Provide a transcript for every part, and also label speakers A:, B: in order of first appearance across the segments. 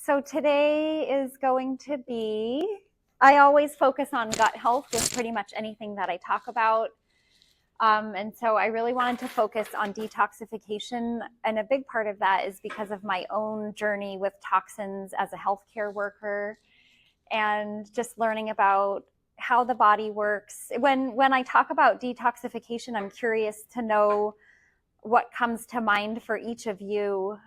A: So today is going to be, I always focus on gut health with pretty much anything that I talk about. And so I really wanted to focus on detoxification. And a big part of that is because of my own journey with toxins as a healthcare worker and just learning about how the body works. When I talk about detoxification, I'm curious to know what comes to mind for each of you.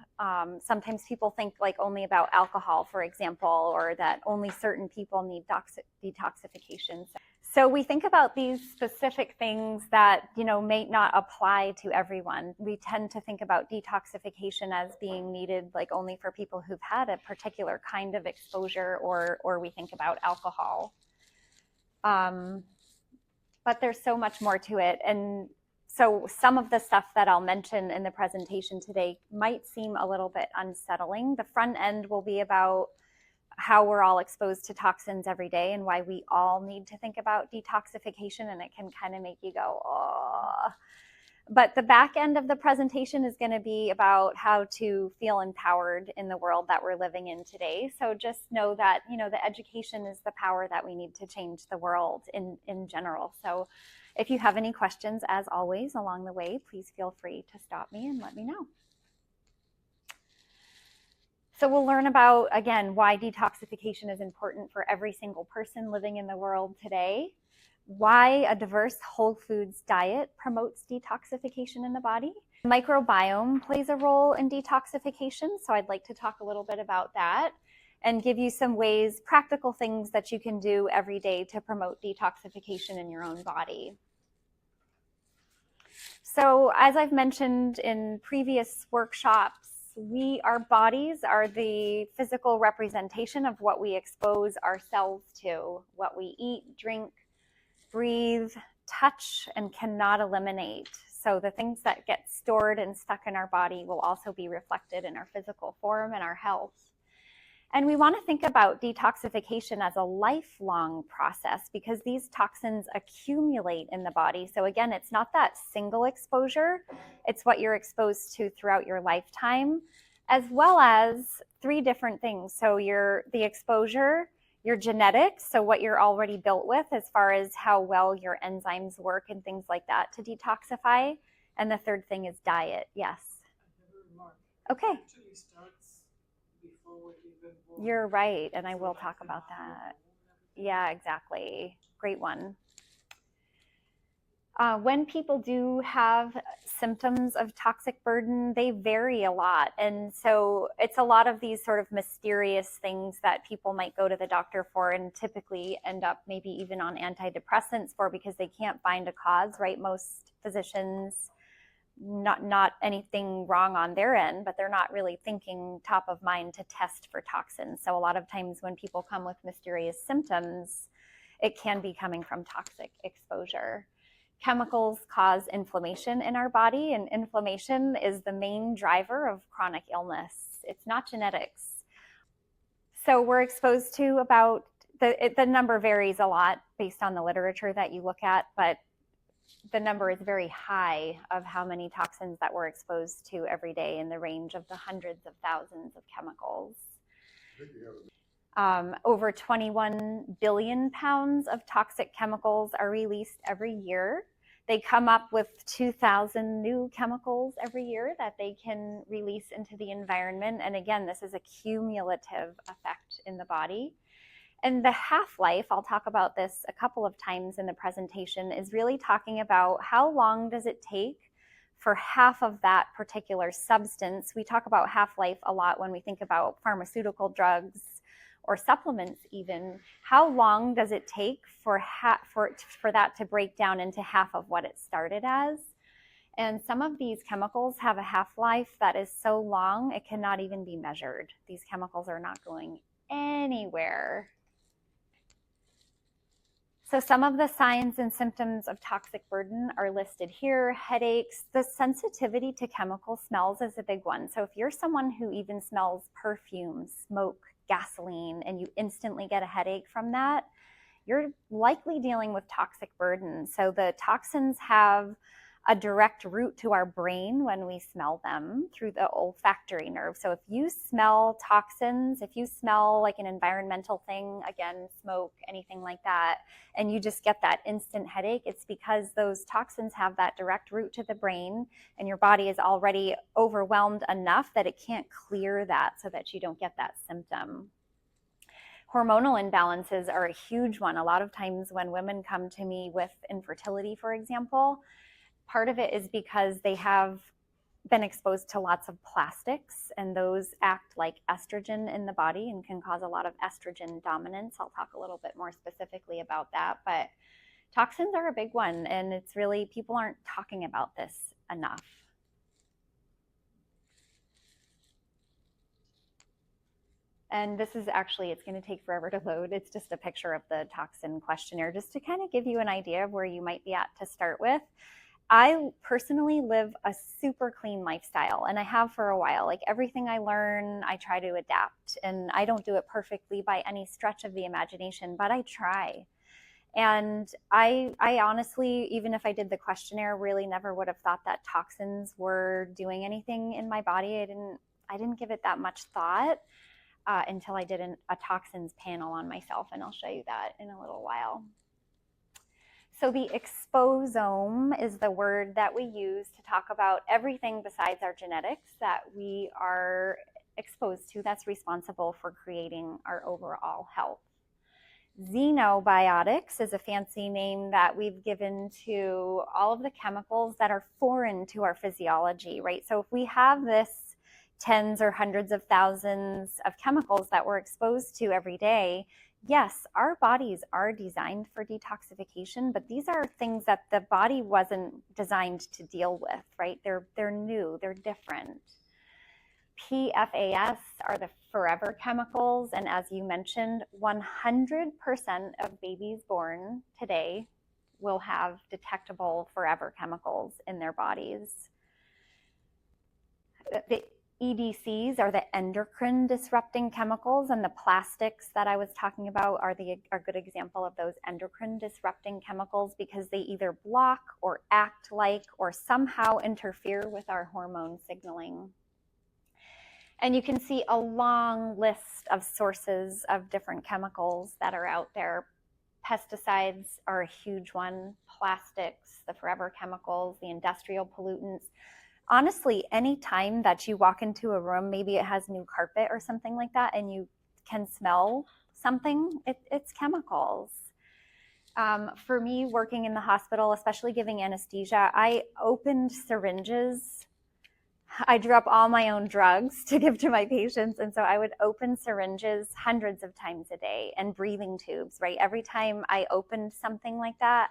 A: Sometimes people think like only about alcohol, for example, or that only certain people need detoxification. So we think about these specific things that, may not apply to everyone. We tend to think about detoxification as being needed like only for people who've had a particular kind of exposure, or we think about alcohol. But there's so much more to it. And so some of the stuff that I'll mention in the presentation today might seem a little bit unsettling. The front end will be about how we're all exposed to toxins every day and why we all need to think about detoxification, and it can kind of make you go, oh. But the back end of the presentation is going to be about how to feel empowered in the world that we're living in today. So just know that, the education is the power that we need to change the world in general. So if you have any questions, as always, along the way, please feel free to stop me and let me know. So we'll learn about, again, why detoxification is important for every single person living in the world today, why a diverse whole foods diet promotes detoxification in the body. Microbiome plays a role in detoxification, so I'd like to talk a little bit about that and give you some ways, practical things that you can do every day to promote detoxification in your own body. So as I've mentioned in previous workshops, our bodies are the physical representation of what we expose ourselves to, what we eat, drink, breathe, touch, and cannot eliminate. So the things that get stored and stuck in our body will also be reflected in our physical form and our health. And we want to think about detoxification as a lifelong process because these toxins accumulate in the body. So again, it's not that single exposure, it's what you're exposed to throughout your lifetime, as well as three different things. So the exposure, your genetics, so what you're already built with as far as how well your enzymes work and things like that to detoxify. And the third thing is diet. Yes. Okay. You're right, and I will talk about that. Yeah, exactly. Great one. When people do have symptoms of toxic burden, they vary a lot. And so it's a lot of these sort of mysterious things that people might go to the doctor for and typically end up maybe even on antidepressants for because they can't find a cause, right? Most physicians, not anything wrong on their end, but they're not really thinking top of mind to test for toxins. So a lot of times when people come with mysterious symptoms, it can be coming from toxic exposure. Chemicals cause inflammation in our body, and inflammation is the main driver of chronic illness. It's not genetics. So we're exposed to about, the number varies a lot based on the literature that you look at, but the number is very high of how many toxins that we're exposed to every day, in the range of the hundreds of thousands of chemicals. Over 21 billion pounds of toxic chemicals are released every year. They come up with 2,000 new chemicals every year that they can release into the environment. And again, this is a cumulative effect in the body. And the half-life, I'll talk about this a couple of times in the presentation, is really talking about how long does it take for half of that particular substance. We talk about half-life a lot when we think about pharmaceutical drugs or supplements even. How long does it take for that to break down into half of what it started as? And some of these chemicals have a half-life that is so long it cannot even be measured. These chemicals are not going anywhere. So some of the signs and symptoms of toxic burden are listed here. Headaches. The sensitivity to chemical smells is a big one. So if you're someone who even smells perfume, smoke, gasoline, and you instantly get a headache from that, you're likely dealing with toxic burden. So the toxins have a direct route to our brain when we smell them through the olfactory nerve. So if you smell toxins, if you smell like an environmental thing, again, smoke, anything like that, and you just get that instant headache, it's because those toxins have that direct route to the brain, and your body is already overwhelmed enough that it can't clear that so that you don't get that symptom. Hormonal imbalances are a huge one. A lot of times when women come to me with infertility, for example, part of it is because they have been exposed to lots of plastics, and those act like estrogen in the body and can cause a lot of estrogen dominance. I'll talk a little bit more specifically about that, but toxins are a big one, and it's really, people aren't talking about this enough. And this is actually, it's going to take forever to load. It's just a picture of the toxin questionnaire, just to kind of give you an idea of where you might be at to start with. I personally live a super clean lifestyle, and I have for a while. Like everything I learn, I try to adapt, and I don't do it perfectly by any stretch of the imagination, but I try. And I honestly, even if I did the questionnaire, really never would have thought that toxins were doing anything in my body. I didn't give it that much thought until I did a toxins panel on myself, and I'll show you that in a little while. So the exposome is the word that we use to talk about everything besides our genetics that we are exposed to that's responsible for creating our overall health. Xenobiotics is a fancy name that we've given to all of the chemicals that are foreign to our physiology, right? So if we have this tens or hundreds of thousands of chemicals that we're exposed to every day, yes, our bodies are designed for detoxification, but these are things that the body wasn't designed to deal with, right? They're new, they're different. PFAS are the forever chemicals, and as you mentioned, 100% of babies born today will have detectable forever chemicals in their bodies. The EDCs are the endocrine disrupting chemicals, and the plastics that I was talking about are a good example of those endocrine disrupting chemicals, because they either block or act like or somehow interfere with our hormone signaling. And you can see a long list of sources of different chemicals that are out there. Pesticides are a huge one, plastics, the forever chemicals, the industrial pollutants. Honestly, any time that you walk into a room, maybe it has new carpet or something like that, and you can smell something, it's chemicals. For me, working in the hospital, especially giving anesthesia, I opened syringes. I drew up all my own drugs to give to my patients, and so I would open syringes hundreds of times a day, and breathing tubes, right? Every time I opened something like that,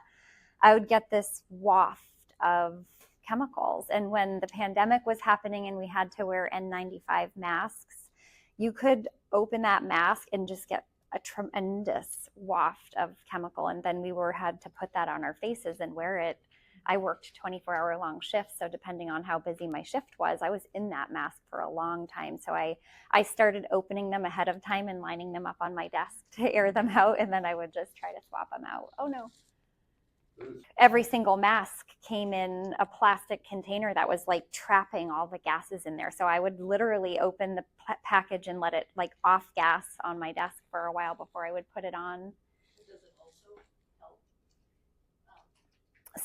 A: I would get this waft of chemicals. And when the pandemic was happening and we had to wear N95 masks, you could open that mask and just get a tremendous waft of chemical, and then we had to put that on our faces and wear it. I worked 24-hour long shifts, so depending on how busy my shift was, I was in that mask for a long time. So I started opening them ahead of time and lining them up on my desk to air them out, and then I would just try to swap them out. Oh no. Every single mask came in a plastic container that was like trapping all the gases in there. So I would literally open the package and let it like off gas on my desk for a while before I would put it on.
B: Does it also help?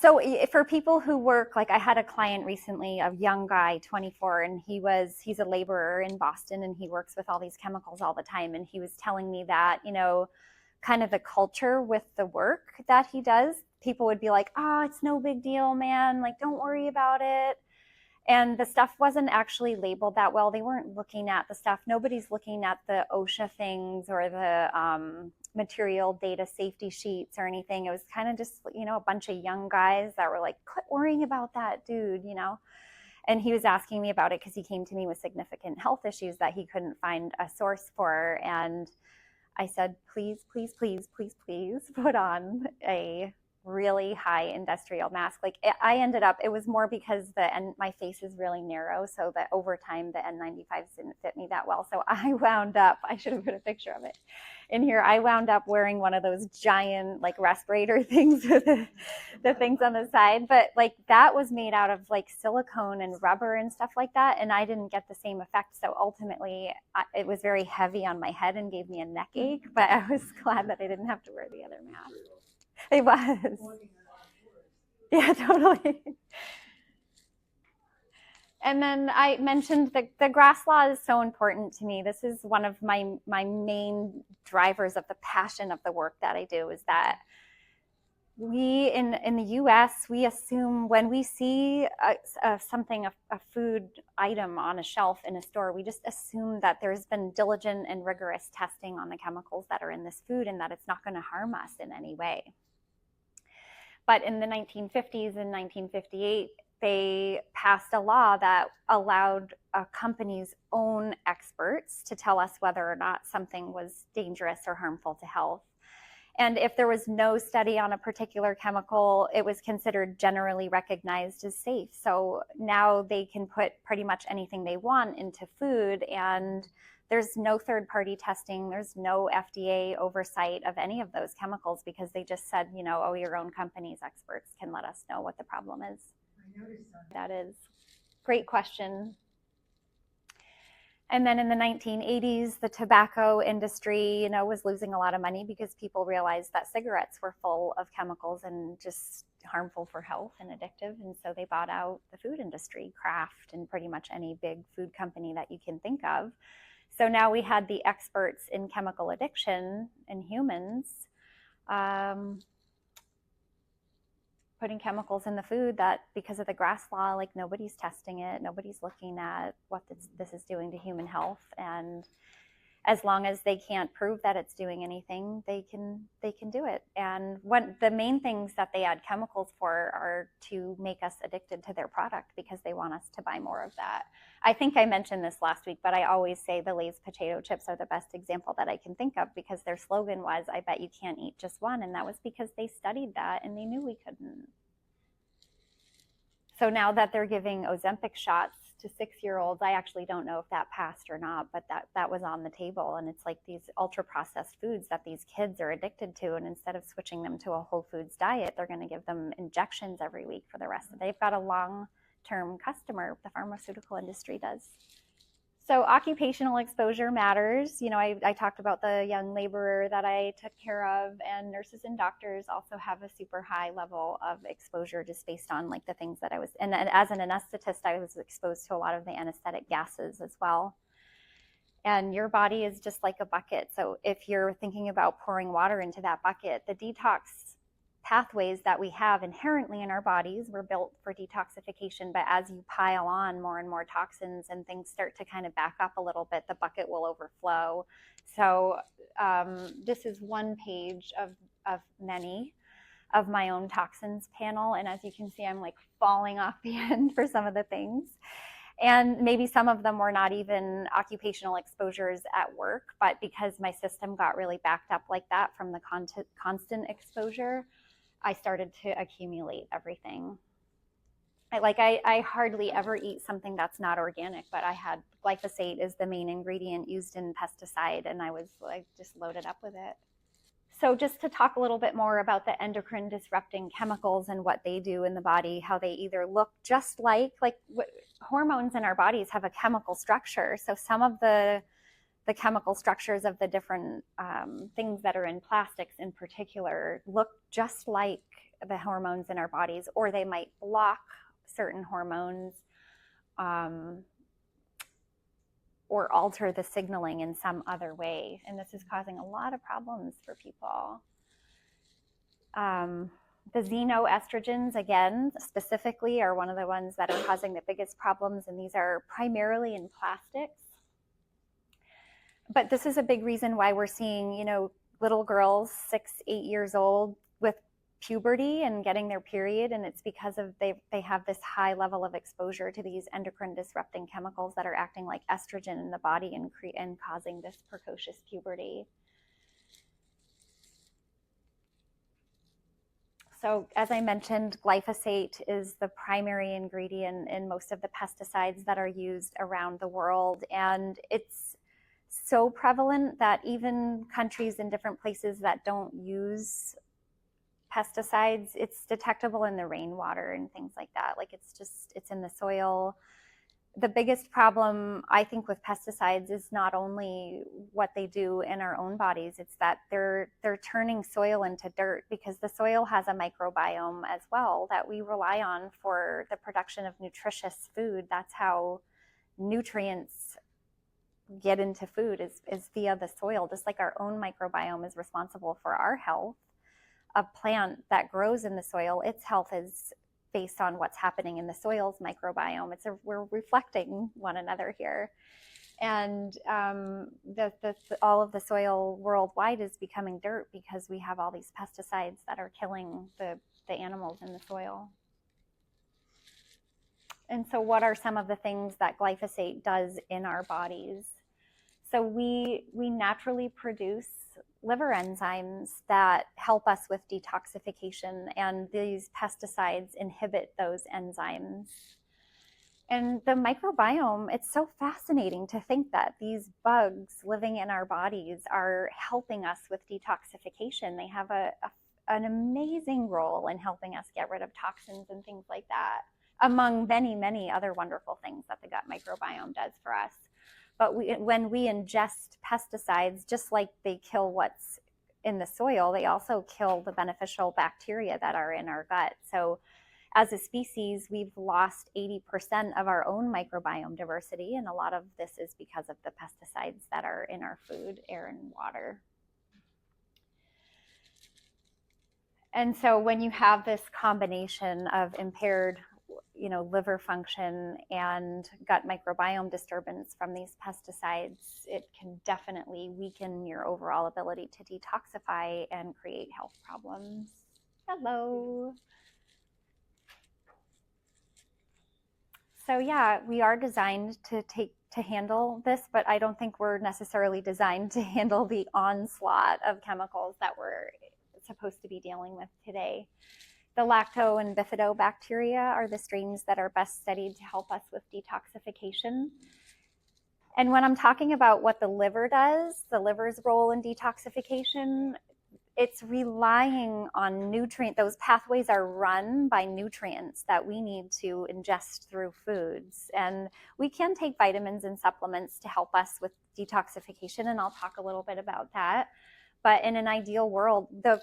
A: So for people who work, like I had a client recently, a young guy, 24, and he's a laborer in Boston, and he works with all these chemicals all the time. And he was telling me that, kind of the culture with the work that he does, people would be like, oh, it's no big deal, man. Like, don't worry about it. And the stuff wasn't actually labeled that well. They weren't looking at the stuff. Nobody's looking at the OSHA things or the material data safety sheets or anything. It was kind of just, a bunch of young guys that were like, quit worrying about that, dude, And he was asking me about it because he came to me with significant health issues that he couldn't find a source for. And I said, please, please, please, please, please put on a really high industrial mask. Like I ended up, it was more because my face is really narrow, so that over time the N95s didn't fit me that well. So I wound up, I should have put a picture of it. in here. I wound up wearing one of those giant like respirator things with the things on the side, but like that was made out of like silicone and rubber and stuff like that, and I didn't get the same effect. So ultimately, it was very heavy on my head and gave me a neck ache. But I was glad that I didn't have to wear the other mask. It was, yeah, totally. And then I mentioned the grass law is so important to me. This is one of my main drivers of the passion of the work that I do, is that we in the US, we assume when we see something, a food item on a shelf in a store, we just assume that there's been diligent and rigorous testing on the chemicals that are in this food and that it's not going to harm us in any way. But in the 1950s and 1958, they passed a law that allowed a company's own experts to tell us whether or not something was dangerous or harmful to health. And if there was no study on a particular chemical, it was considered generally recognized as safe. So now they can put pretty much anything they want into food, and there's no third-party testing. There's no FDA oversight of any of those chemicals, because they just said, you know, oh, your own company's experts can let us know what the problem is.
B: I noticed
A: that is great question. And then in the 1980s, the tobacco industry, you know, was losing a lot of money because people realized that cigarettes were full of chemicals and just harmful for health and addictive. And so they bought out the food industry, Kraft, and pretty much any big food company that you can think of. So now we had the experts in chemical addiction in humans putting chemicals in the food that, because of the grass law, like nobody's testing it, nobody's looking at what this is doing to human health. And as long as they can't prove that it's doing anything, they can do it. And the main things that they add chemicals for are to make us addicted to their product, because they want us to buy more of that. I think I mentioned this last week, but I always say the Lay's potato chips are the best example that I can think of, because their slogan was, I bet you can't eat just one. And that was because they studied that and they knew we couldn't. So now that they're giving Ozempic shots to 6-year-olds, I actually don't know if that passed or not, but that was on the table. And it's like these ultra processed foods that these kids are addicted to. And instead of switching them to a whole foods diet, they're going to give them injections every week for the rest of it. They've got a long-term customer, the pharmaceutical industry does. So occupational exposure matters. You know, I talked about the young laborer that I took care of, and nurses and doctors also have a super high level of exposure just based on like the things that I was, and as an anesthetist, I was exposed to a lot of the anesthetic gases as well. And your body is just like a bucket. So if you're thinking about pouring water into that bucket, the detox pathways that we have inherently in our bodies were built for detoxification, but as you pile on more and more toxins and things start to kind of back up a little bit, the bucket will overflow. So this is one page of many of my own toxins panel, and as you can see, I'm like falling off the end for some of the things. And maybe some of them were not even occupational exposures at work, but because my system got really backed up like that from the constant exposure, I started to accumulate everything. I hardly ever eat something that's not organic, but I had glyphosate is the main ingredient used in pesticide, and I was like just loaded up with it. So just to talk a little bit more about the endocrine disrupting chemicals and what they do in the body, how they either look just like hormones in our bodies have a chemical structure. So some of the chemical structures of the different things that are in plastics in particular look just like the hormones in our bodies, or they might block certain hormones or alter the signaling in some other way. And this is causing a lot of problems for people. The xenoestrogens, again, specifically, are one of the ones that are causing the biggest problems, and these are primarily in plastics. But this is a big reason why we're seeing, you know, little girls 6, 8 years old with puberty and getting their period, and it's because of they have this high level of exposure to these endocrine disrupting chemicals that are acting like estrogen in the body and causing this precocious puberty. So as I mentioned, glyphosate is the primary ingredient in most of the pesticides that are used around the world, and it's so prevalent that even countries in different places that don't use pesticides, it's detectable in the rainwater and things like that. Like it's in the soil. The biggest problem I think with pesticides is not only what they do in our own bodies, it's that they're turning soil into dirt, because the soil has a microbiome as well that we rely on for the production of nutritious food. That's how nutrients get into food, is via the soil. Just like our own microbiome is responsible for our health, a plant that grows in the soil, its health is based on what's happening in the soil's microbiome. We're reflecting one another here. And all of the soil worldwide is becoming dirt because we have all these pesticides that are killing the animals in the soil. And so what are some of the things that glyphosate does in our bodies? So we naturally produce liver enzymes that help us with detoxification, and these pesticides inhibit those enzymes. And the microbiome, it's so fascinating to think that these bugs living in our bodies are helping us with detoxification. They have an amazing role in helping us get rid of toxins and things like that, among many, many other wonderful things that the gut microbiome does for us. But when we ingest pesticides, just like they kill what's in the soil, they also kill the beneficial bacteria that are in our gut. So as a species, we've lost 80% of our own microbiome diversity, and a lot of this is because of the pesticides that are in our food, air, and water. And so when you have this combination of impaired liver function and gut microbiome disturbance from these pesticides, it can definitely weaken your overall ability to detoxify and create health problems. Hello. So yeah, we are designed to handle this, but I don't think we're necessarily designed to handle the onslaught of chemicals that we're supposed to be dealing with today. The lacto and bifidobacteria are the strains that are best studied to help us with detoxification. And when I'm talking about what the liver does, the liver's role in detoxification, it's relying on nutrient. Those pathways are run by nutrients that we need to ingest through foods. And we can take vitamins and supplements to help us with detoxification, and I'll talk a little bit about that. But in an ideal world, the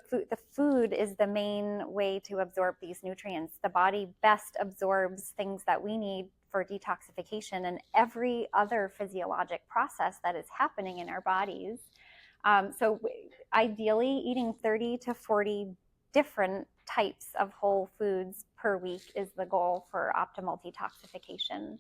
A: food is the main way to absorb these nutrients. The body best absorbs things that we need for detoxification and every other physiologic process that is happening in our bodies. So ideally, eating 30 to 40 different types of whole foods per week is the goal for optimal detoxification.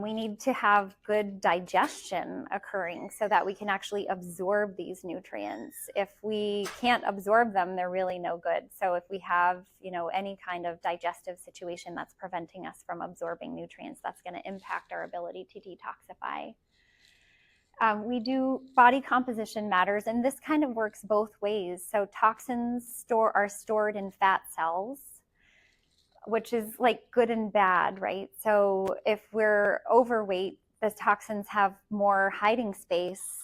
A: We need to have good digestion occurring so that we can actually absorb these nutrients. If we can't absorb them, they're really no good. So if we have, any kind of digestive situation that's preventing us from absorbing nutrients, that's going to impact our ability to detoxify. Body composition matters, and this kind of works both ways. So toxins are stored in fat cells, which is like good and bad, right? So if we're overweight, the toxins have more hiding space.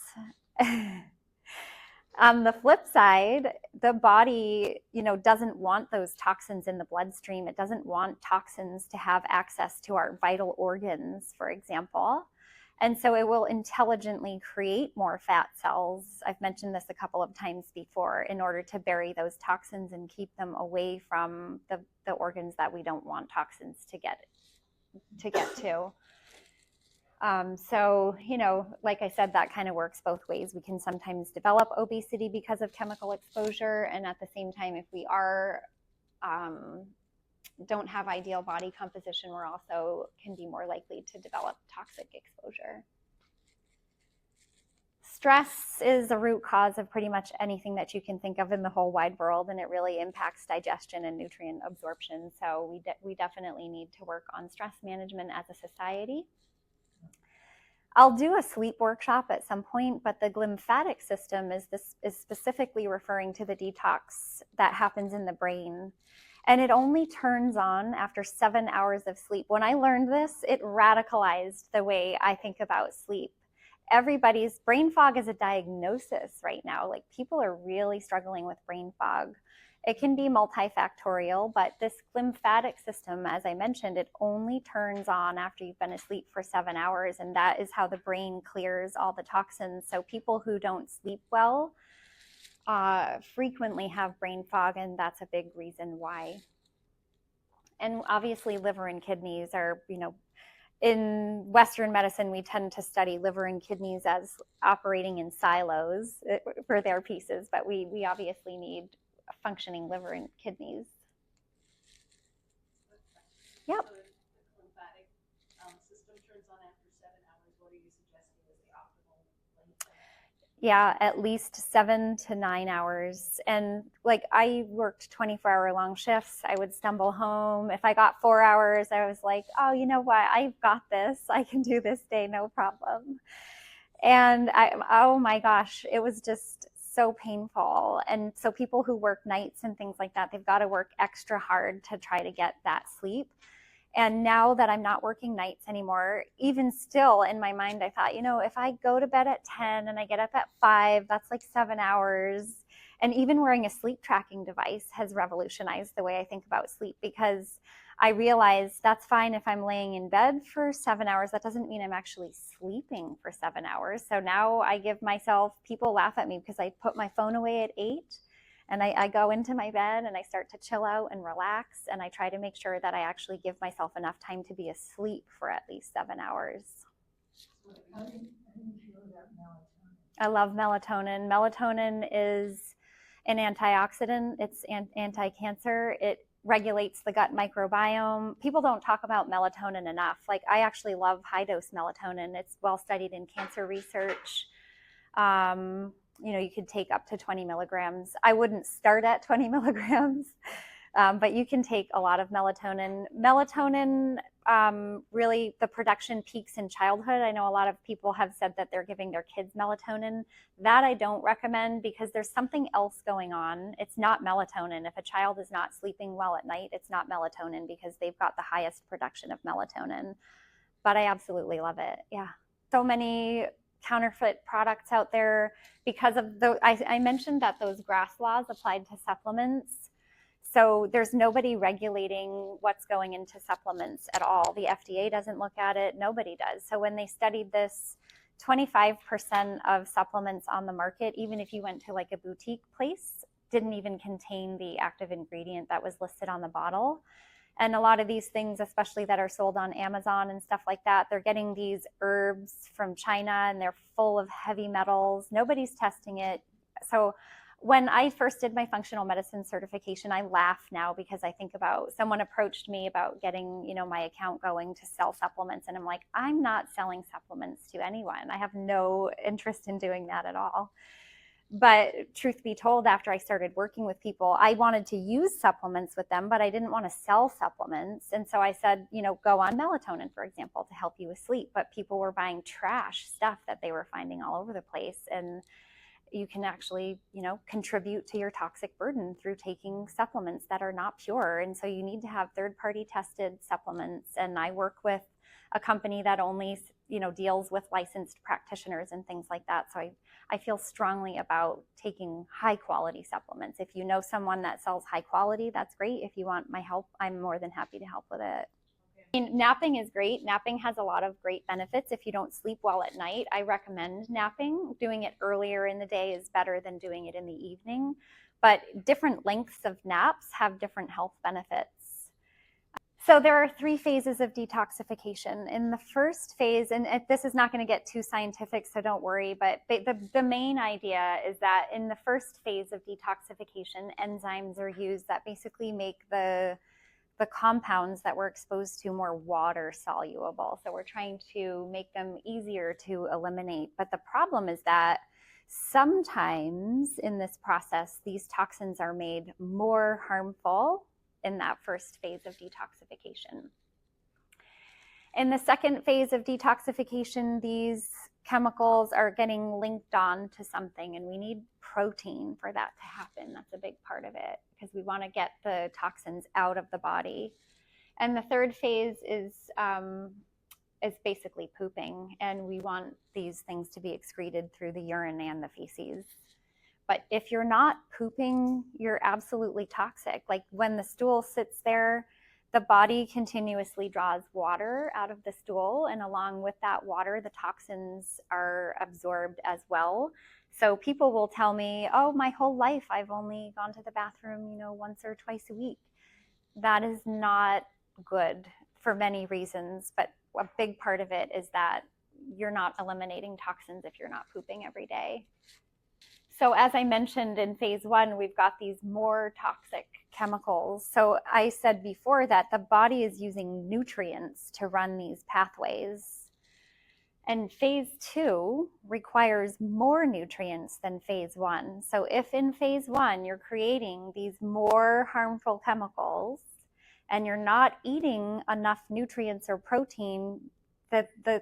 A: On the flip side, the body, doesn't want those toxins in the bloodstream. It doesn't want toxins to have access to our vital organs, for example. And so it will intelligently create more fat cells. I've mentioned this a couple of times before, in order to bury those toxins and keep them away from the organs that we don't want toxins to get to. So, like I said, that kind of works both ways. We can sometimes develop obesity because of chemical exposure, and at the same time, if we don't have ideal body composition, we're also can be more likely to develop toxic exposure. Stress is a root cause of pretty much anything that you can think of in the whole wide world, and it really impacts digestion and nutrient absorption. So we definitely need to work on stress management as a society. I'll do a sleep workshop at some point, but the glymphatic system is specifically referring to the detox that happens in the brain. And it only turns on after 7 hours of sleep. When I learned this, it radicalized the way I think about sleep. everybody's brain fog is a diagnosis right now. Like people are really struggling with brain fog. It can be multifactorial, but this lymphatic system, as I mentioned, it only turns on after you've been asleep for 7 hours, and that is how the brain clears all the toxins. So people who don't sleep well frequently have brain fog, and that's a big reason why. And obviously liver and kidneys are, in Western medicine, we tend to study liver and kidneys as operating in silos for their pieces, but we obviously need a functioning liver and kidneys. Yep.
B: So the lymphatic system turns on after 7 hours. What are you suggesting is the optimal length?
A: Yeah, at least 7 to 9 hours. And like I worked 24-hour long shifts. I would stumble home. If I got 4 hours, I was like, oh, you know what? I've got this. I can do this day, no problem. And oh my gosh, it was just so painful. And so people who work nights and things like that, they've got to work extra hard to try to get that sleep. And now that I'm not working nights anymore, even still in my mind, I thought, if I go to bed at 10 and I get up at 5, that's like 7 hours. And even wearing a sleep tracking device has revolutionized the way I think about sleep, because I realized that's fine if I'm laying in bed for 7 hours. That doesn't mean I'm actually sleeping for 7 hours. So now I give myself, people laugh at me because I put my phone away at 8. And I go into my bed and I start to chill out and relax. And I try to make sure that I actually give myself enough time to be asleep for at least 7 hours.
B: How do you feel about melatonin?
A: I love melatonin. Melatonin is an antioxidant. It's anti-cancer. It regulates the gut microbiome. People don't talk about melatonin enough. Like I actually love high-dose melatonin. It's well studied in cancer research. You could take up to 20 milligrams. I wouldn't start at 20 milligrams, but you can take a lot of melatonin. Melatonin, really, the production peaks in childhood. I know a lot of people have said that they're giving their kids melatonin. That I don't recommend, because there's something else going on. It's not melatonin. If a child is not sleeping well at night, it's not melatonin, because they've got the highest production of melatonin. But I absolutely love it. Yeah. So many counterfeit products out there because of I mentioned that those GRAS laws applied to supplements. So there's nobody regulating what's going into supplements at all. The FDA doesn't look at it. Nobody does. So when they studied this, 25% of supplements on the market, even if you went to like a boutique place, didn't even contain the active ingredient that was listed on the bottle. And a lot of these things, especially that are sold on Amazon and stuff like that, they're getting these herbs from China and they're full of heavy metals. Nobody's testing it. So when I first did my functional medicine certification, I laugh now because I think about someone approached me about getting, my account going to sell supplements. And I'm like, I'm not selling supplements to anyone. I have no interest in doing that at all. But truth be told, after I started working with people, I wanted to use supplements with them, but I didn't want to sell supplements. And so I said, go on melatonin, for example, to help you with sleep. But people were buying trash stuff that they were finding all over the place. And you can actually, contribute to your toxic burden through taking supplements that are not pure. And so you need to have third-party tested supplements. And I work with a company that only, deals with licensed practitioners and things like that. So I feel strongly about taking high quality supplements. If you know someone that sells high quality, that's great. If you want my help, I'm more than happy to help with it. I mean, napping is great. Napping has a lot of great benefits. If you don't sleep well at night, I recommend napping. Doing it earlier in the day is better than doing it in the evening. But different lengths of naps have different health benefits. So there are 3 phases of detoxification. In the first phase, and this is not going to get too scientific, so don't worry, but the main idea is that in the first phase of detoxification, enzymes are used that basically make the compounds that we're exposed to more water soluble. So we're trying to make them easier to eliminate. But the problem is that sometimes in this process, these toxins are made more harmful in that first phase of detoxification. In the second phase of detoxification, these chemicals are getting linked on to something, and we need protein for that to happen. That's a big part of it, because we want to get the toxins out of the body. And the third phase is is basically pooping, and we want these things to be excreted through the urine and the feces. But if you're not pooping, you're absolutely toxic. Like when the stool sits there, the body continuously draws water out of the stool, and along with that water, the toxins are absorbed as well. So people will tell me, oh, my whole life I've only gone to the bathroom, once or twice a week. That is not good for many reasons, but a big part of it is that you're not eliminating toxins if you're not pooping every day. So as I mentioned in phase 1, we've got these more toxic chemicals. So I said before that the body is using nutrients to run these pathways. And phase 2 requires more nutrients than phase 1. So if in phase 1 you're creating these more harmful chemicals and you're not eating enough nutrients or protein, the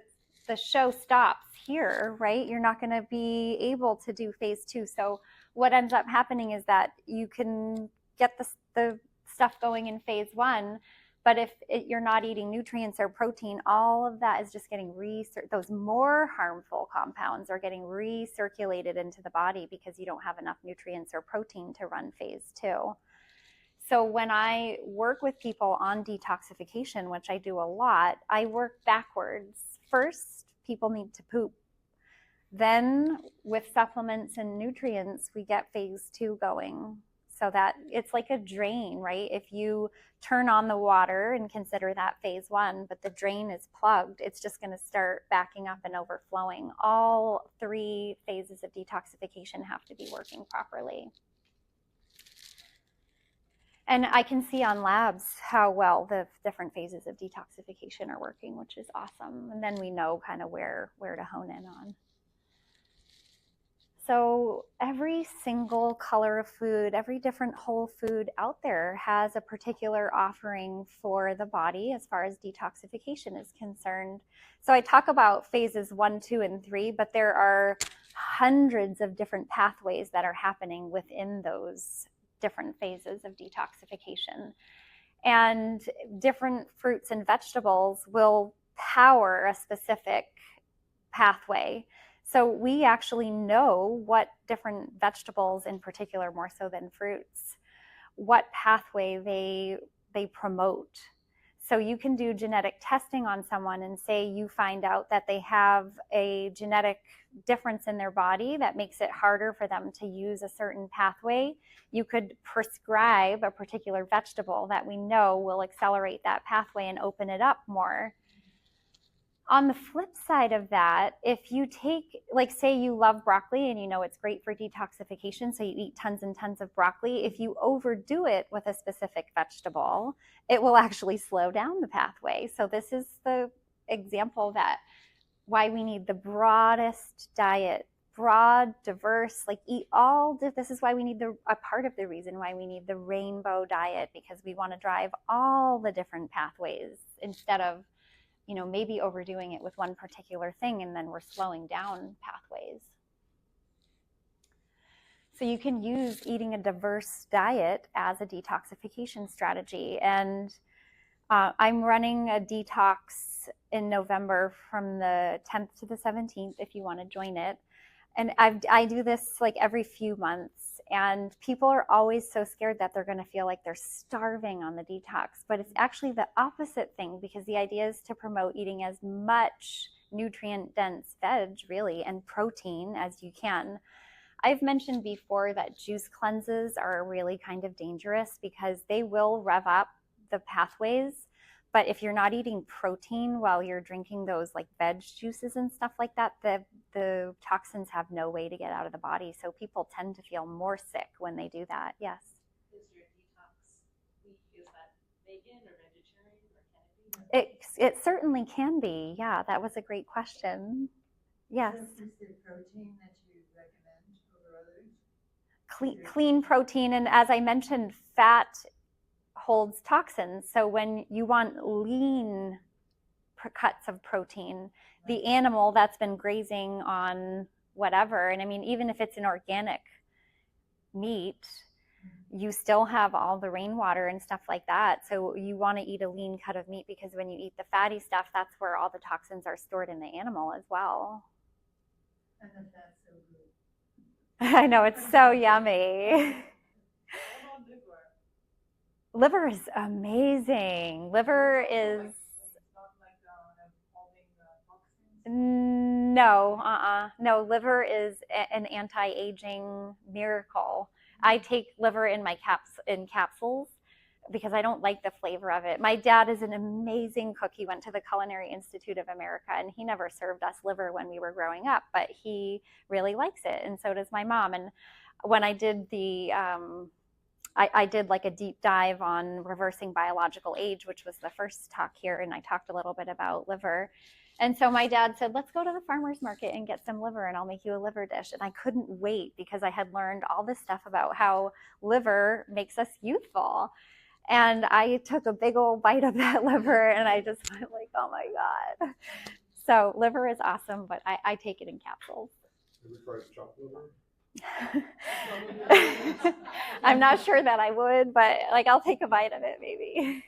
A: show stops here, right? You're not going to be able to do phase 2. So what ends up happening is that you can get the stuff going in phase 1, but if you're not eating nutrients or protein, all of that is just getting those more harmful compounds are getting recirculated into the body because you don't have enough nutrients or protein to run phase 2. So when I work with people on detoxification, which I do a lot, I work backwards. First, people need to poop. Then with supplements and nutrients, we get phase 2 going. So that it's like a drain, right? If you turn on the water and consider that phase 1, but the drain is plugged, it's just going to start backing up and overflowing. All 3 phases of detoxification have to be working properly. And I can see on labs how well the different phases of detoxification are working, which is awesome. And then we know kind of where to hone in on. So every single color of food, every different whole food out there has a particular offering for the body as far as detoxification is concerned. So I talk about phases 1, 2, and 3, but there are hundreds of different pathways that are happening within those different phases of detoxification. And different fruits and vegetables will power a specific pathway. So we actually know what different vegetables in particular, more so than fruits, what pathway they promote. So you can do genetic testing on someone and say you find out that they have a genetic difference in their body that makes it harder for them to use a certain pathway. You could prescribe a particular vegetable that we know will accelerate that pathway and open it up more. On the flip side of that, if you take, like say you love broccoli and you know it's great for detoxification, so you eat tons and tons of broccoli, if you overdo it with a specific vegetable, it will actually slow down the pathway. So this is the example that why we need the broadest diet, broad, diverse, like eat all, this is why we need a part of the reason why we need the rainbow diet, because we want to drive all the different pathways instead of maybe overdoing it with one particular thing and then we're slowing down pathways. So you can use eating a diverse diet as a detoxification strategy. And I'm running a detox in November from the 10th to the 17th if you want to join it. And I do this like every few months, and people are always so scared that they're going to feel like they're starving on the detox, but it's actually the opposite thing, because the idea is to promote eating as much nutrient dense veg really and protein as you can. I've mentioned before that juice cleanses are really kind of dangerous because they will rev up the pathways. But if you're not eating protein while you're drinking those like veg juices and stuff like that, the toxins have no way to get out of the body. So people tend to feel more sick when they do that. Yes.
B: Is your detox meat, is that vegan or vegetarian, or can it be?
A: It certainly can be. Yeah, that was a great question. Yes.
C: So is there protein that you recommend over others?
A: Clean protein, and as I mentioned, fat holds toxins. So when you want lean cuts of protein, the animal that's been grazing on whatever, and I mean, even if it's an organic meat, you still have all the rainwater and stuff like that. So you want to eat a lean cut of meat, because when you eat the fatty stuff, that's where all the toxins are stored in the animal as well.
C: And the fat's so good.
A: I know, it's so yummy.
B: What about liver?
A: Liver is amazing. Liver is
B: It's not like holding toxins.
A: no, liver is an anti-aging miracle. I take liver in my capsules because I don't like the flavor of it. My dad is an amazing cook. He went to the Culinary Institute of America, and he never served us liver when we were growing up, but he really likes it, and so does my mom. And when I did I did like a deep dive on reversing biological age, which was the first talk here, and I talked a little bit about liver. And so my dad said, let's go to the farmer's market and get some liver, and I'll make you a liver dish. And I couldn't wait, because I had learned all this stuff about how liver makes us youthful. And I took a big old bite of that liver, and I just went like, oh my God. So liver is awesome, but I take it in capsules.
D: Have you tried chopped liver?
A: I'm not sure that I would, but like I'll take a bite of it maybe.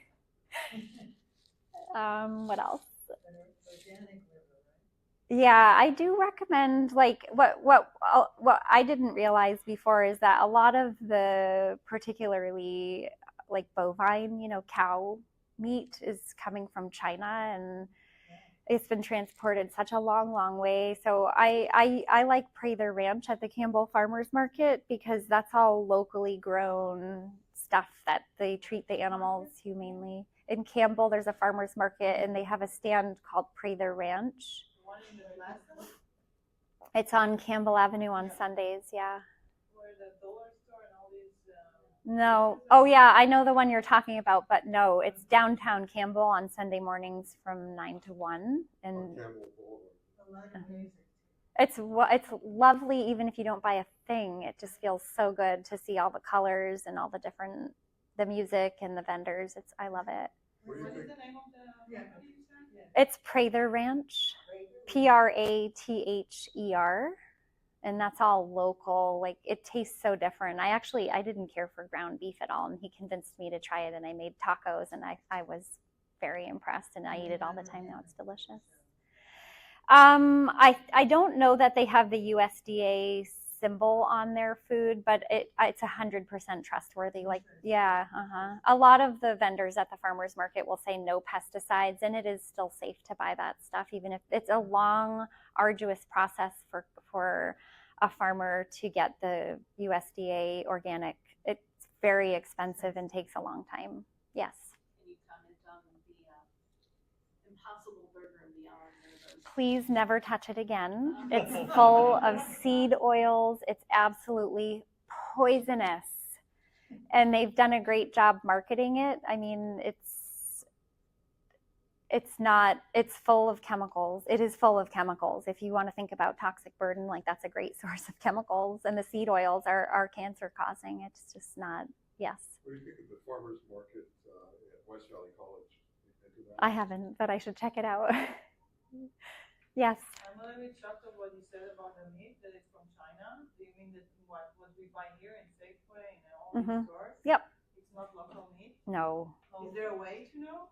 A: What else?
C: Organic liver, right?
A: Yeah, I do recommend, like what I didn't realize before is that a lot of the particularly like bovine, cow meat is coming from China, and it's been transported such a long way. So I like Prather Ranch at the Campbell Farmers Market, because that's all locally grown stuff that they treat the animals humanely. In Campbell, there's a farmers market, and they have a stand called Prather Ranch.
B: One in the plaza?
A: It's on Campbell Avenue on Sundays, yeah.
B: Where the dollar store and all these.
A: No. Oh, yeah, I know the one you're talking about, but no, it's downtown Campbell on Sunday mornings from 9 to 1. And
D: On Campbell Boulevard.
C: A lot of music.
A: it's lovely, even if you don't buy a thing. It just feels so good to see all the colors and all the music and the vendors. I love it.
D: What do you
B: What is
D: think?
B: the name of the company you said?
C: Yeah.
A: It's Prather Ranch, Prather, and that's all local. Like, it tastes so different. I didn't care for ground beef at all, and he convinced me to try it, and I made tacos, and I was very impressed, and I eat it all the time now. It's delicious. I don't know that they have the USDA symbol on their food, but it's 100% trustworthy. Like, yeah, a lot of the vendors at the farmers market will say no pesticides, and it is still safe to buy that stuff, even if it's a long, arduous process for a farmer to get the USDA organic. It's very expensive and takes a long time. Yes.
B: Can you comment on the Impossible Burger and Beyond Burgers?
A: Please never touch it again. It's full of seed oils. It's absolutely poisonous. And they've done a great job marketing it. I mean, it's full of chemicals. It is full of chemicals. If you want to think about toxic burden, like, that's a great source of chemicals. And the seed oils are cancer causing. It's just not, yes.
D: What do you think of the farmers market at West Valley College?
A: I haven't, but I should check it out. Yes.
B: I'm a little bit shocked of what you said about the meat, that it's from China. Do you mean that what we buy here in Safeway and all these stores?
A: Yep.
B: It's not local meat?
A: No.
B: Is there a way to know?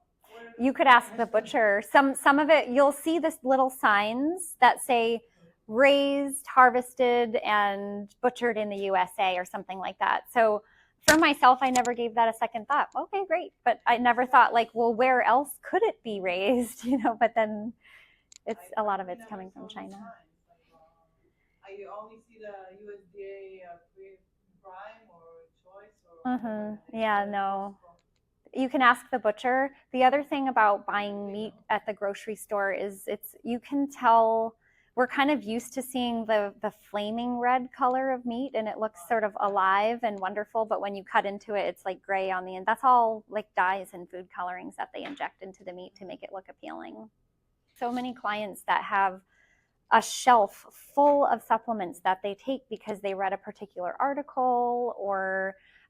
A: You could ask the butcher. Some of it, you'll see this little signs that say raised, harvested, and butchered in the USA or something like that. So for myself, I never gave that a second thought. Okay, great. But I never thought, like, well, where else could it be raised? But then a lot of it's coming from China.
B: I only see the USDA Prime or Choice or.
A: Yeah, no. You can ask the butcher. The other thing about buying meat at the grocery store is you can tell, we're kind of used to seeing the flaming red color of meat, and it looks sort of alive and wonderful, but when you cut into it, it's like gray on the end. That's all like dyes and food colorings that they inject into the meat to make it look appealing. So many clients that have a shelf full of supplements that they take because they read a particular article,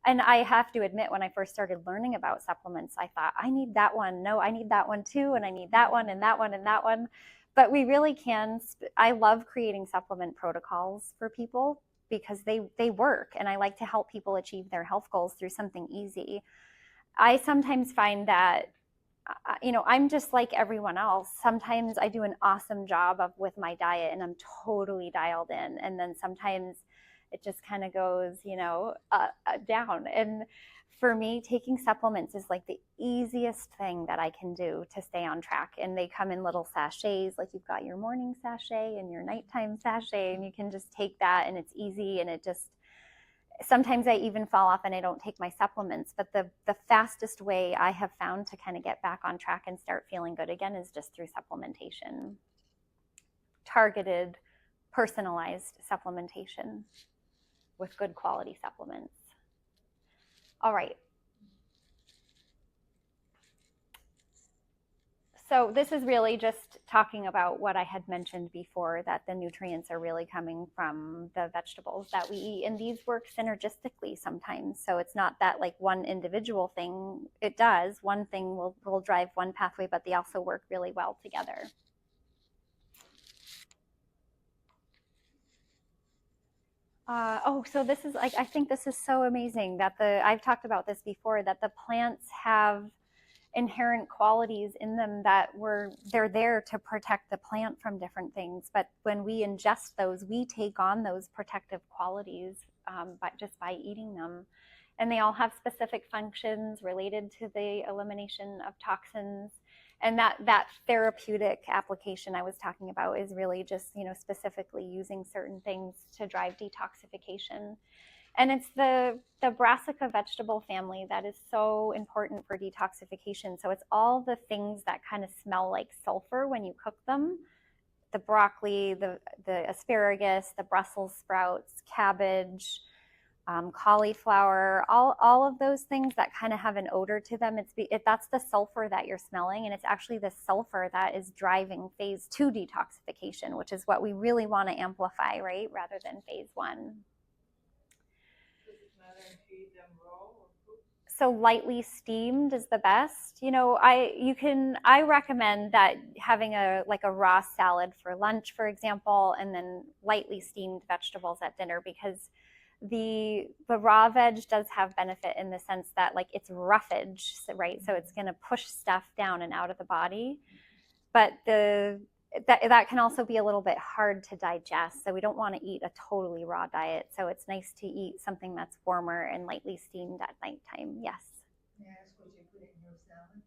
A: and I have to admit, when I first started learning about supplements, I thought, I need that one. No, I need that one too. And I need that one and that one and that one. But we really can. I love creating supplement protocols for people, because they work, and I like to help people achieve their health goals through something easy. I sometimes find that I'm just like everyone else. Sometimes I do an awesome job with my diet and I'm totally dialed in. And then sometimes it just kind of goes, down. And for me, taking supplements is like the easiest thing that I can do to stay on track. And they come in little sachets, like you've got your morning sachet and your nighttime sachet, and you can just take that and it's easy, and it just, sometimes I even fall off and I don't take my supplements. But the fastest way I have found to kind of get back on track and start feeling good again is just through supplementation. Targeted, personalized supplementation with good quality supplements. All right. So this is really just talking about what I had mentioned before, that the nutrients are really coming from the vegetables that we eat, and these work synergistically sometimes. So it's not that like one individual thing, it does. One thing will drive one pathway, but they also work really well together. So this is like, I think this is so amazing that I've talked about this before, that the plants have inherent qualities in them that they're there to protect the plant from different things. But when we ingest those, we take on those protective qualities by eating them. And they all have specific functions related to the elimination of toxins. And that therapeutic application I was talking about is really just, specifically using certain things to drive detoxification. And it's the brassica vegetable family that is so important for detoxification. So it's all the things that kind of smell like sulfur when you cook them. The broccoli, the asparagus, the Brussels sprouts, cabbage, cauliflower, all of those things that kind of have an odor to them. That's the sulfur that you're smelling, and it's actually the sulfur that is driving phase 2 detoxification, which is what we really want to amplify, right, rather than phase 1. So lightly steamed is the best. I recommend that having a raw salad for lunch, for example, and then lightly steamed vegetables at dinner, because the raw veg does have benefit in the sense that it's roughage, right? So it's going to push stuff down and out of the body, but that can also be a little bit hard to digest. So we don't want to eat a totally raw diet. So it's nice to eat something that's warmer and lightly steamed at nighttime. Yes.
C: May I ask what you put in your salad?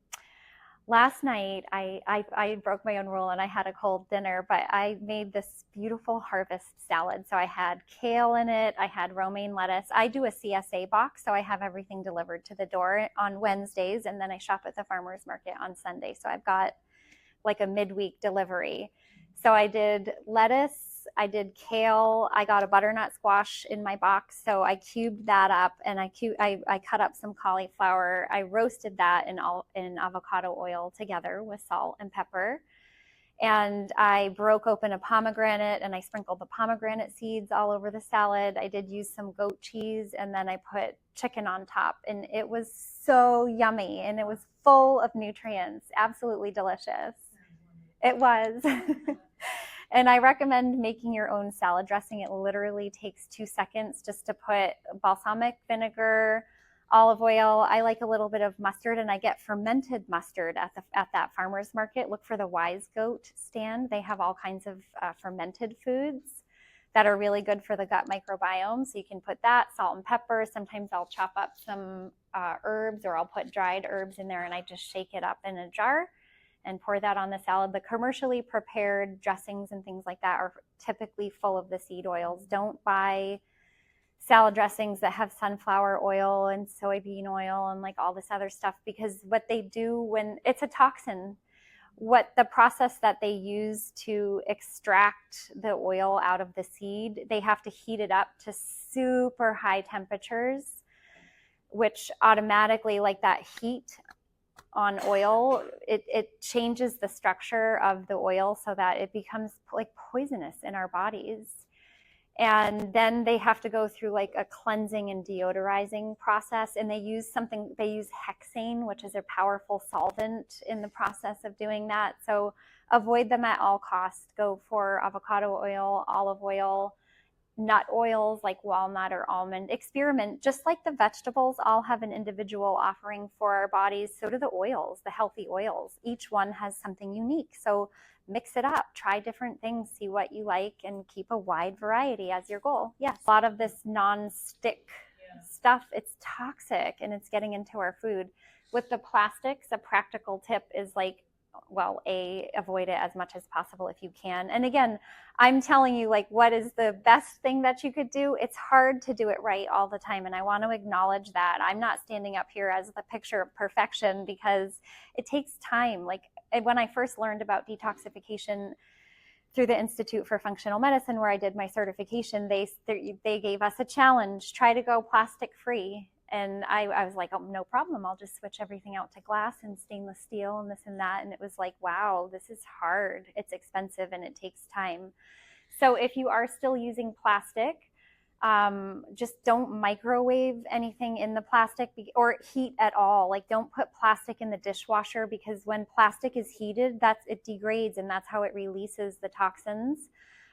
A: Last night, I broke my own rule and I had a cold dinner, but I made this beautiful harvest salad. So I had kale in it. I had romaine lettuce. I do a CSA box, so I have everything delivered to the door on Wednesdays, and then I shop at the farmer's market on Sunday. So I've got like a midweek delivery. So I did lettuce, I did kale, I got a butternut squash in my box, so I cubed that up, and I cut up some cauliflower. I roasted that in avocado oil together with salt and pepper. And I broke open a pomegranate and I sprinkled the pomegranate seeds all over the salad. I did use some goat cheese, and then I put chicken on top, and it was so yummy, and it was full of nutrients. Absolutely delicious. It was. And I recommend making your own salad dressing. It literally takes 2 seconds just to put balsamic vinegar, olive oil. I like a little bit of mustard, and I get fermented mustard at that farmer's market. Look for the Wise Goat stand. They have all kinds of fermented foods that are really good for the gut microbiome. So you can put that, salt and pepper. Sometimes I'll chop up some herbs, or I'll put dried herbs in there, and I just shake it up in a jar and pour that on the salad. The commercially prepared dressings and things like that are typically full of the seed oils. Don't buy salad dressings that have sunflower oil and soybean oil and all this other stuff, because what they do, when it's a toxin, what the process that they use to extract the oil out of the seed, they have to heat it up to super high temperatures, which automatically, that heat on oil, it changes the structure of the oil so that it becomes poisonous in our bodies. And then they have to go through a cleansing and deodorizing process, and they use hexane, which is a powerful solvent in the process of doing that. So avoid them at all costs. Go for avocado oil, olive oil, nut oils like walnut or almond. Experiment, just like the vegetables all have an individual offering for our bodies, so do the oils, the healthy oils. Each one has something unique. So mix it up, try different things, see what you like, and keep a wide variety as your goal. Yes, a lot of this non-stick stuff, it's toxic and it's getting into our food. With the plastics, a practical tip is like, well, avoid it as much as possible if you can. And again, I'm telling you, like, what is the best thing that you could do? It's hard to do it right all the time. And I want to acknowledge that. I'm not standing up here as the picture of perfection because it takes time. Like, when I first learned about detoxification through the Institute for Functional Medicine, where I did my certification, they gave us a challenge: try to go plastic free. And I was like, oh, no problem. I'll just switch everything out to glass and stainless steel and this and that. And it was like, wow, this is hard. It's expensive and it takes time. So if you are still using plastic, just don't microwave anything in the plastic or heat at all. Like, don't put plastic in the dishwasher, because when plastic is heated, it degrades, and that's how it releases the toxins.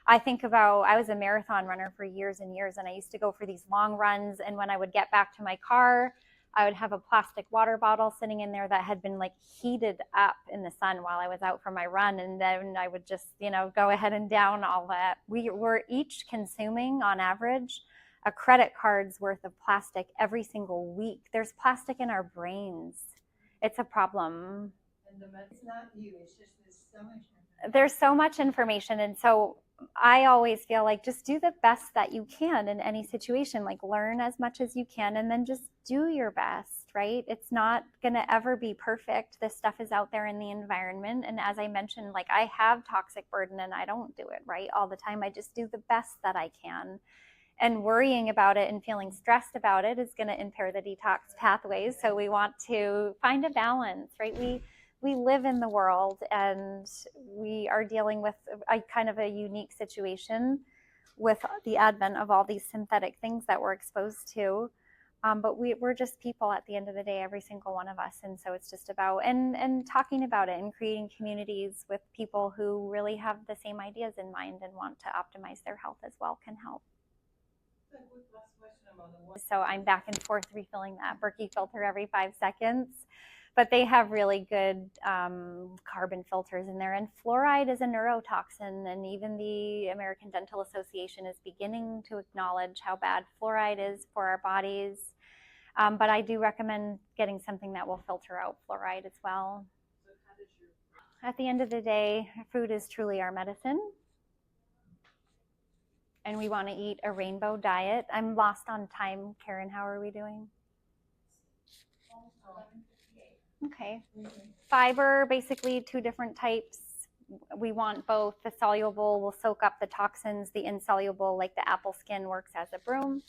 A: I was a marathon runner for years and years, and I used to go for these long runs. And when I would get back to my car, I would have a plastic water bottle sitting in there that had been like heated up in the sun while I was out for my run. And then I would just, go ahead and down all that. We were each consuming on average a credit card's worth of plastic every single week. There's plastic in our brains. It's a problem.
C: And it's not you, it's just
A: there's so much information. And so I always feel like just do the best that you can in any situation. Like, learn as much as you can and then just do your best, right? It's not going to ever be perfect. This stuff is out there in the environment. And as I mentioned, like, I have toxic burden and I don't do it right all the time. I just do the best that I can. And worrying about it and feeling stressed about it is going to impair the detox pathways. So we want to find a balance, right? We live in the world and we are dealing with a kind of a unique situation with the advent of all these synthetic things that we're exposed to. But we're just people at the end of the day, every single one of us. And so it's just about, and talking about it and creating communities with people who really have the same ideas in mind and want to optimize their health as well can help. So I'm back and forth refilling that Berkey filter every 5 seconds. But they have really good carbon filters in there. And fluoride is a neurotoxin. And even the American Dental Association is beginning to acknowledge how bad fluoride is for our bodies. But I do recommend getting something that will filter out fluoride as well. At the end of the day, food is truly our medicine. And we want to eat a rainbow diet. I'm lost on time. Karen, how are we doing? Okay. Fiber, basically 2 different types. We want both. The soluble will soak up the toxins. The insoluble, like the apple skin, works as a broom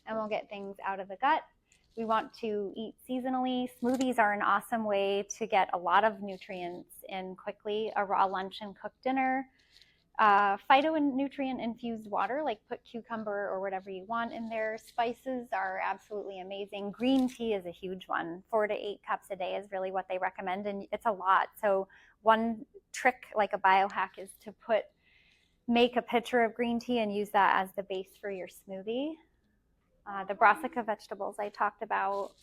A: and will get things out of the gut. We want to eat seasonally. Smoothies are an awesome way to get a lot of nutrients in quickly. A raw lunch and cooked dinner. Phytonutrient infused water, like put cucumber or whatever you want in there. Spices are absolutely amazing. Green tea is a huge one. 4 to 8 cups a day is really what they recommend, and it's a lot. So one trick, like a biohack, is to make a pitcher of green tea and use that as the base for your smoothie. The brassica vegetables I talked about.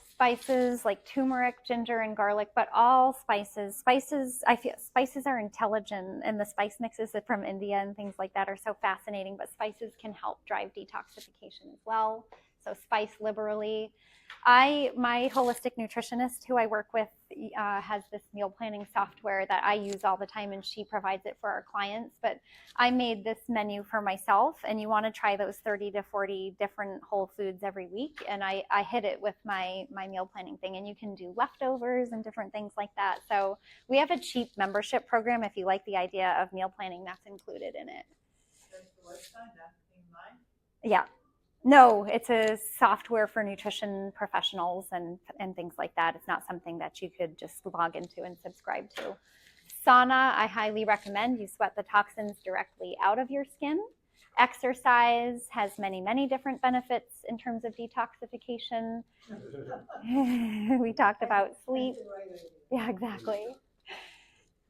A: Spices like turmeric, ginger, and garlic, but all spices. I feel spices are intelligent, and the spice mixes from India and things like that are so fascinating, but spices can help drive detoxification as well. So spice liberally. My holistic nutritionist who I work with has this meal planning software that I use all the time, and she provides it for our clients. But I made this menu for myself, and you want to try those 30 to 40 different whole foods every week. And I hit it with my meal planning thing, and you can do leftovers and different things like that. So we have a cheap membership program. If you like the idea of meal planning, that's included in it. Yeah. No, it's a software for nutrition professionals and things like that. It's not something that you could just log into and subscribe to. Sauna, I highly recommend. You sweat the toxins directly out of your skin. Exercise has many, many different benefits in terms of detoxification. We talked about sleep. Yeah, exactly.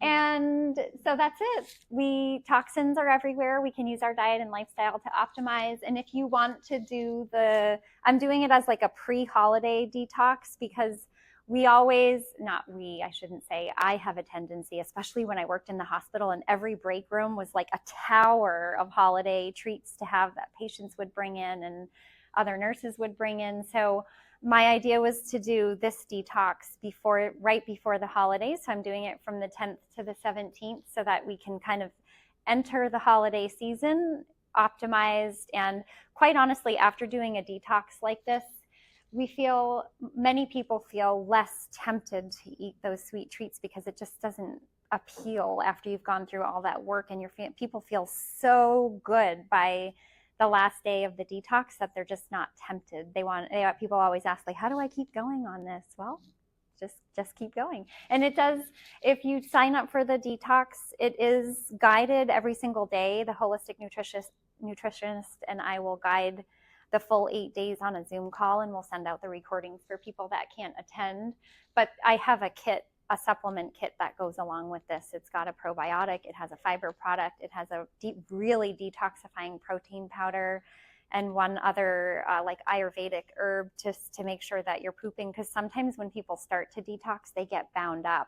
A: And so that's it. Toxins are everywhere. We can use our diet and lifestyle to optimize. And if you want to do I'm doing it as like a pre-holiday detox, because I shouldn't say, I have a tendency, especially when I worked in the hospital, and every break room was like a tower of holiday treats to have that patients would bring in and other nurses would bring in. So my idea was to do this detox right before the holidays. So I'm doing it from the 10th to the 17th so that we can kind of enter the holiday season optimized. And quite honestly, after doing a detox like this, many people feel less tempted to eat those sweet treats because it just doesn't appeal after you've gone through all that work, and people feel so good by the last day of the detox that they're just not tempted. People always ask, like, how do I keep going on this? Well, just keep going. And it does, if you sign up for the detox, it is guided every single day. The holistic nutritionist and I will guide the full 8 days on a Zoom call, and we'll send out the recordings for people that can't attend. But I have a supplement kit that goes along with this. It's got a probiotic, it has a fiber product, it has a really detoxifying protein powder, and one other like Ayurvedic herb just to make sure that you're pooping, because sometimes when people start to detox, they get bound up.